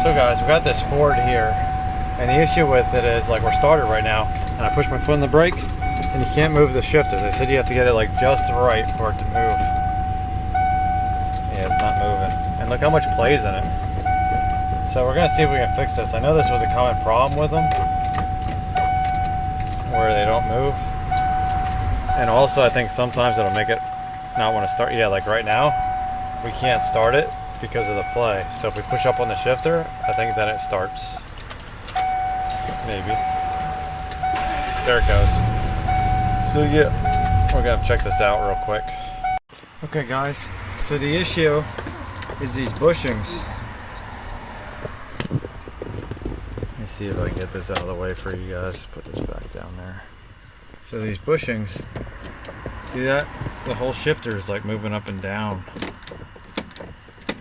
So guys, we got this Ford here, and the issue with it is, like, we're started right now, and I push my foot on the brake, and you can't move the shifter. They said you have to get it like just right for it to move. Yeah, it's not moving. And look how much play's in it. So we're gonna see if we can fix this. I know this was a common problem with them, where they don't move. And also I think sometimes it'll make it not want to start. Yeah, like right now, we can't start it because of the play. So if we push up on the shifter, I think then it starts. Maybe. There it goes. So yeah, we're gonna check this out real quick. Okay guys, so the issue is these bushings. Let me see if I can get this out of the way for you guys. Put this back down there. So these bushings, see that? The whole shifter is like moving up and down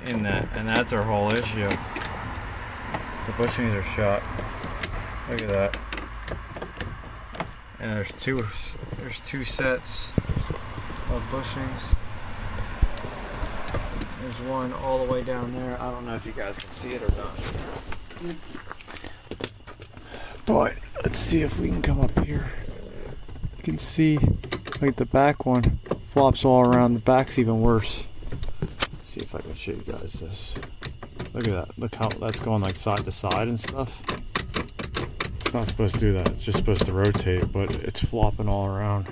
in that, and that's our whole issue. The bushings are shot. Look at that. And there's two sets of bushings. There's one all the way down there. I don't know if you guys can see it or not. But let's see if we can come up here. You can see like the back one flops all around. The back's even worse. Let's see if I can show you guys this. Look at that. Look how that's going like side to side and stuff. It's not supposed to do that. It's just supposed to rotate, but it's flopping all around.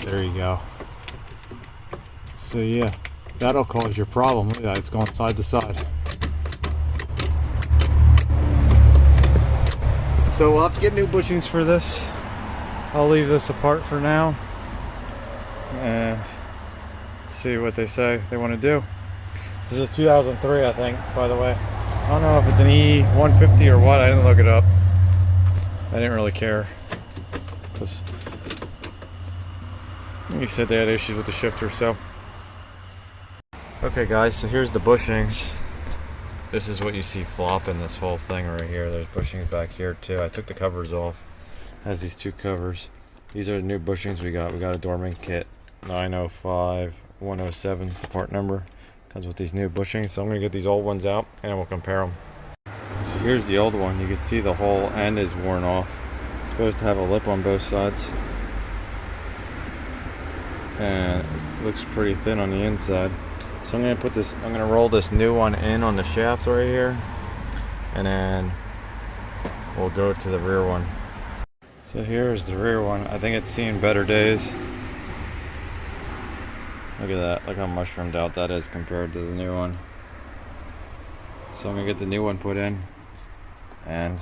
There you go. So yeah, that'll cause your problem. Look at that, it's going side to side. So we'll have to get new bushings for this. I'll leave this apart for now and see what they say they want to do. This is a 2003, I think, by the way. I don't know if it's an E150 or what. I didn't look it up. I didn't really care. He said they had issues with the shifter, so. Okay guys, so here's the bushings. This is what you see flopping, this whole thing right here. There's bushings back here too. I took the covers off. It has these two covers. These are the new bushings we got. We got a Dorman kit. 905107 is the part number. Comes with these new bushings. So I'm gonna get these old ones out and we'll compare them. So here's the old one. You can see the whole end is worn off. It's supposed to have a lip on both sides. And it looks pretty thin on the inside. So I'm gonna roll this new one in on the shaft right here, and then we'll go to the rear one. So here's the rear one. I think it's seen better days. Look at that, look how mushroomed out that is compared to the new one. So I'm gonna get the new one put in and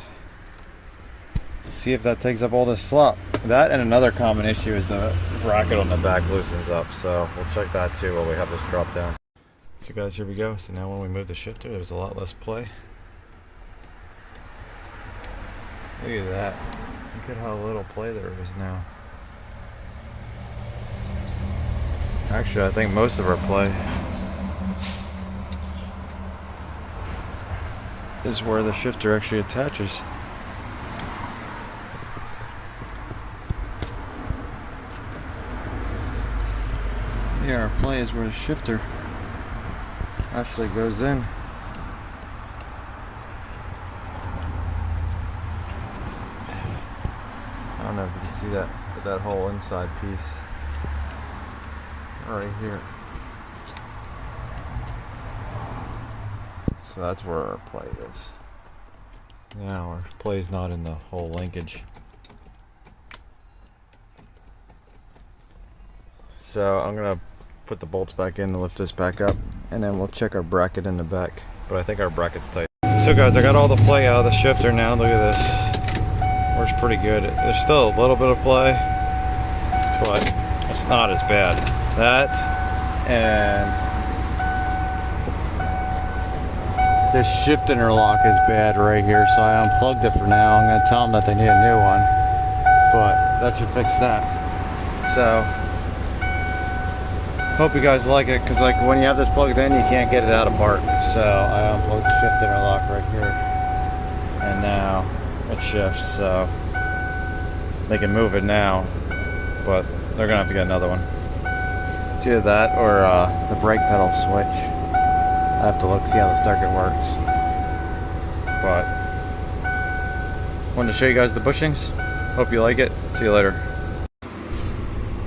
see if that takes up all this slop. That and another common issue is the bracket on the back loosens up, so we'll check that too while we have this drop down. So guys, here we go. So now when we move the shifter, there's a lot less play. Look at that. Look at how little play there is now. Actually, I think most of our play is where the shifter actually attaches. Yeah, our play is where the shifter actually goes in. I don't know if you can see that, but that whole inside piece right here. So that's where our play is. Now our play is not in the whole linkage. So I'm gonna put the bolts back in to lift this back up, and then we'll check our bracket in the back. But I think our bracket's tight. So guys, I got all the play out of the shifter now. Look at this. Works pretty good. There's still a little bit of play, but it's not as bad. That and this shift interlock is bad right here, so I unplugged it for now. I'm gonna tell them that they need a new one, but that should fix that. So hope you guys like it, because like when you have this plugged in, you can't get it out apart. So I unplugged the shift interlock right here, and now it shifts. So they can move it now, but they're gonna have to get another one. It's either that or the brake pedal switch. I have to look, see how the circuit works. But wanted to show you guys the bushings. Hope you like it. See you later.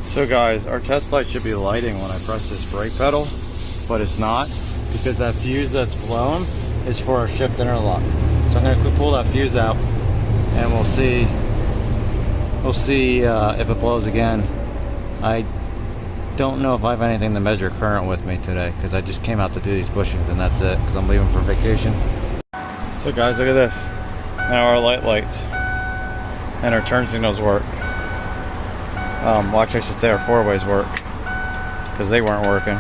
So guys, our test light should be lighting when I press this brake pedal, but it's not, because that fuse that's blown is for our shift interlock. So I'm gonna pull that fuse out and we'll see if it blows again. I don't know if I have anything to measure current with me today, because I just came out to do these bushings and that's it, because I'm leaving for vacation. So guys, look at this. Now our light lights and our turn signals work. Well, actually I should say our four-ways work, because they weren't working.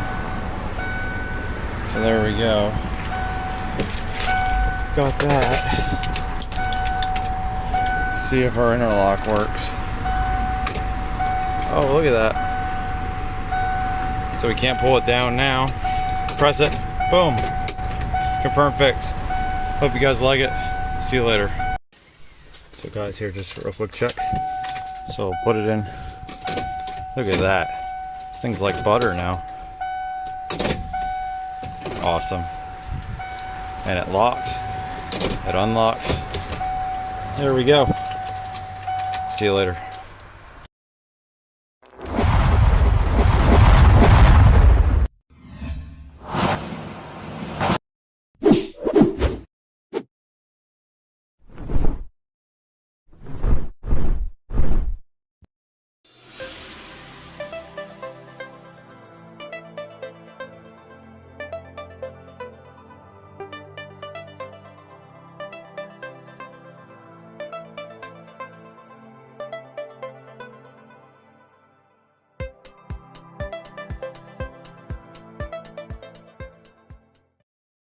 So there we go. Got that. Let's see if our interlock works. Oh, look at that. So we can't pull it down now. Press it. Boom. Confirm fix. Hope you guys like it. See you later. So guys, here just for a quick check. So we'll put it in. Look at that. This thing's like butter now. Awesome. And it locked. It unlocked. There we go. See you later.